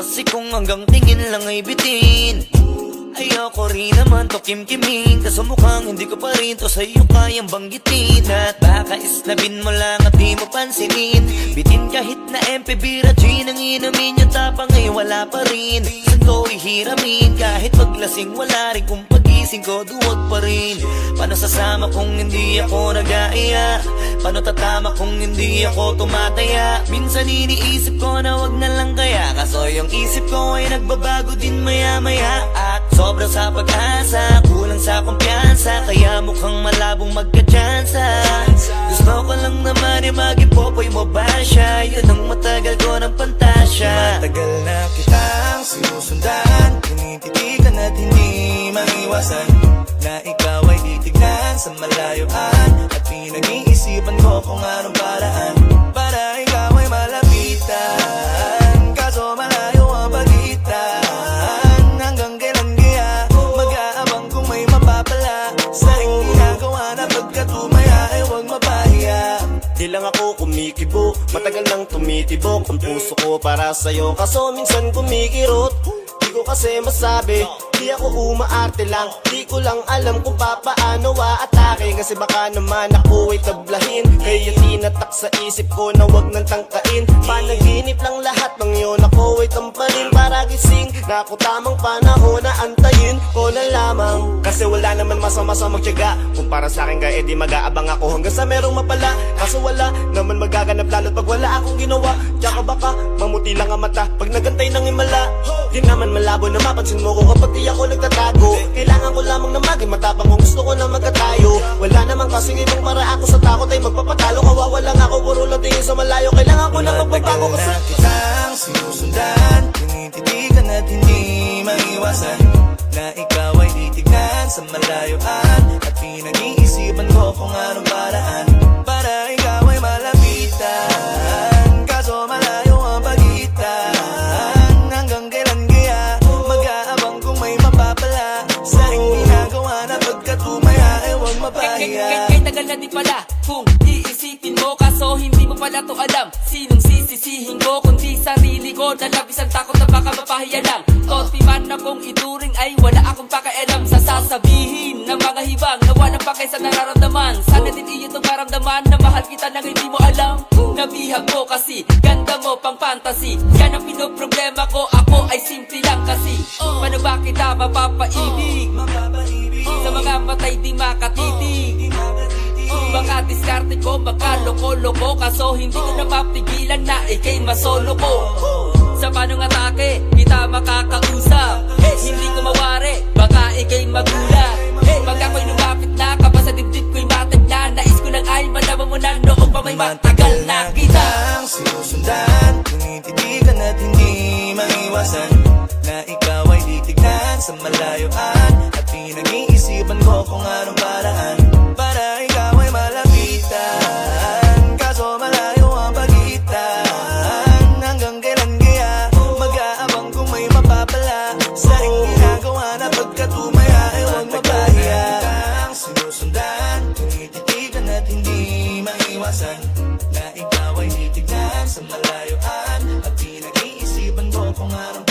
kasi kung hanggang tingin lang ay bitin. Ayoko rin naman to kimkimin, kaso mukhang hindi ko pa rin to sa'yo kayang banggitin. At baka isnabin mo lang at di mo pansinin. Bitin kahit na MP, bira, gin ang inumin. Yung tapang ay wala pa rin. Saan ko ihiramin? Kahit paglasing wala rin. Kung pagising ko duwag pa rin. Paano sasama kung hindi ako nag-aaya? Paano tatama kung hindi ako tumataya? Minsan iniisip ko na wag na lang kaya, kaso yung isip ko ay nagbabago din maya-maya. At sobra sa pag-asa, kulang sa kumpiyansa, kaya mukhang malabong magka-tsansa. Gusto ko lang naman ay mag-ipopoy mo ba siya? Yun ang matagal ko ng pantasya. Matagal na kitang sinusundan, tinititigan at hindi maiwasan na ikaw ay titignan sa malayuan. At pinag-iisipan ko kung anong paraan para ikaw ay malapitan. Kaso malayo ang pagitan, hanggang kailan kaya mag-aabang kung may mapapala sa iyong ginagawa na pagkatumaya ay huwag mapahiya. Di lang ako kumikibo, matagal nang tumitibok ang puso ko para sa'yo, kaso minsan kumikirot. Di ko kasi masabi, di ako umaarte lang, di ko lang alam kung papaano aatake. Kasi baka naman ako ay tablahin, kaya tinatak sa isip ko na wag nang tangkain. Panaginip lang lahat ng yun, ako ay tamparin para gising na ako tamang panahon na antayin ko na lamang. Kasi wala naman masama sa magtiyaga, kung para sa akin kaya edi mag-aabang ako hanggang sa merong mapala. Kaso wala naman magaganap lalo't pag wala akong ginawa. Tsaka baka mamuti lang ang mata pag nagantay ng himala. Di naman malabo na mapansin mo ko kapag di ako nagtatago. Kailangan ko lamang na maging matapang kung gusto ko na magkatayo. Wala naman kasing ibang para ako sa takot ay magpapatalo. Kawawa lang ako, puro lang tingin sa malayo. Kailangan ko na magbabago kasi na kitang sinusundan, tinititigan at hindi maiwasan na ikaw ay titignan sa malayuan. At pinag-iisipan ko kung anong paraan para ikaw ay malapitan. Kaso malayo ang pagitan, hanggang kailan kaya mag-aabang kung may mapapala sa iyong ginagawa na pagkatumaya ay huwag mapahiya. Kay tagal na di pala kung iisipin mo, kaso hindi mo pala to alam. Sinong sisisihin ko kundi sarili ko, na labis ang takot na baka mapahiya lang. Toti man akong ituring ay wala akong pakialam sa sasabihin ng mga hibang na walang pakay sa nararamdaman. Sana din iyo itong maramdaman na mahal kita nang hindi mo alam. Nabihag mo kasi, ganda mo pang fantasy. Yan ang pinoproblema ko, ako ay simple lang kasi. Paano ba kita mapapaibig? Sa mga matay di makatitig. Baka diskarte ko, baka loko-loko, kaso hindi ko na mapigilan na ikay masolo ko. Sa panong atake, kita makakausap. Hindi ko mawari, baka ikay magulat. Pag ako'y lumapit na, kapag sa dibdib ko'y matag na, nais ko lang ay malaman mo na noong pa may matagal na kita. Sinusundan, tinititigan at hindi maiwasan na ikaw ay titignan sa malayuan. At pinag-iisipan ko kung anong paraan para ikaw ay malapitan. Kaso malayo ang pagitan, hanggang kailan kaya mag-aabang kung may mapapala sa iyong ginagawa na pagkatumaya ay huwag mapahiya. Sinusundan, tinititigan at hindi maiwasan na ikaw ay titignan sa malayuan. At pinag-iisipan ko kung anong